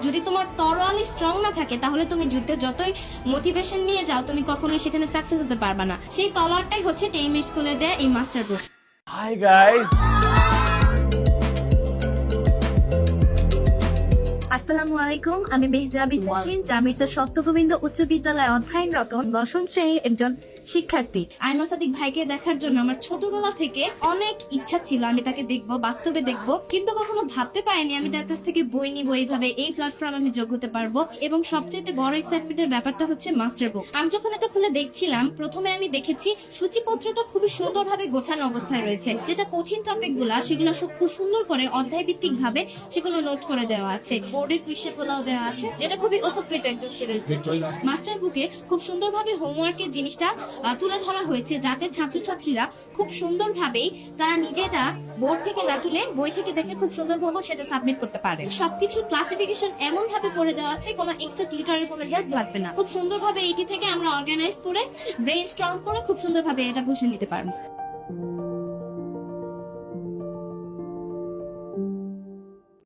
যদি তোমার তরোয়াল স্ট্রং না থাকে তাহলে তুমি যুদ্ধে যতই মোটিভেশন নিয়ে যাও তুমি কখনোই সেখানে সাকসেস হতে পারবে না। সেই তলোয়ারটাই হচ্ছে টেইমি স্কুলে দেয়া এই মাস্টার বুক। হাই গাইস, আসসালামু আলাইকুম, আমি মেহজা বিন নাসরিন, জামিতা সপ্তগোবিন্দ উচ্চ বিদ্যালয়ে অধ্যয়নরত দশম শ্রেণীর একজন শিক্ষার্থী। আইমা সাদিক ভাইকে দেখার জন্য আমার ছোটবেলা থেকে অনেক ইচ্ছা ছিল, আমি তাকে দেখবো, বাস্তবে দেখবো, কিন্তু কখনো ভাবতে পারিনি আমি তার কাছ থেকে বই নিবো, এইভাবে এই প্ল্যাটফর্ম আমি যোগ হতে পারবো। এবং সবচেয়ে বড় এক্সাইটমেন্টের ব্যাপারটা হচ্ছে মাস্টার বুক। আমি যখন এটা খুলে দেখছিলাম, প্রথমে আমি দেখেছি সূচিপত্রটা খুবই সুন্দরভাবে গোছানো অবস্থায় রয়েছে, যেটা কঠিন টপিক গুলা সেগুলো সব খুব সুন্দর করে অধ্যায় ভিত্তিক ভাবে সেগুলো নোট করে দেওয়া আছে, বোর্ডের কুইশন গুলাও দেওয়া আছে, যেটা খুবই উপকৃত একজন স্টুডেন্ট। মাস্টার বুকে খুব সুন্দরভাবে হোমওয়ার্কের জিনিসটা তুলে ধরা হয়েছে, যাতে ছাত্রছাত্রীরা খুব সুন্দরভাবেই তারা নিজেরা বোর্ড থেকে না তুলে বই থেকে দেখে খুব সুন্দরভাবে সেটা সাবমিট করতে পারে। সবকিছু ক্লাসিফিকেশন এমন ভাবে করে দেওয়া আছে, কোনো এক্সট্রা টিউটরের কোনো হেল্প লাগবে না। খুব সুন্দরভাবে এইটি থেকে আমরা অর্গানাইজ করে ব্রেইনস্টর্ম করে খুব সুন্দরভাবে এটা বুঝে নিতে পারবো।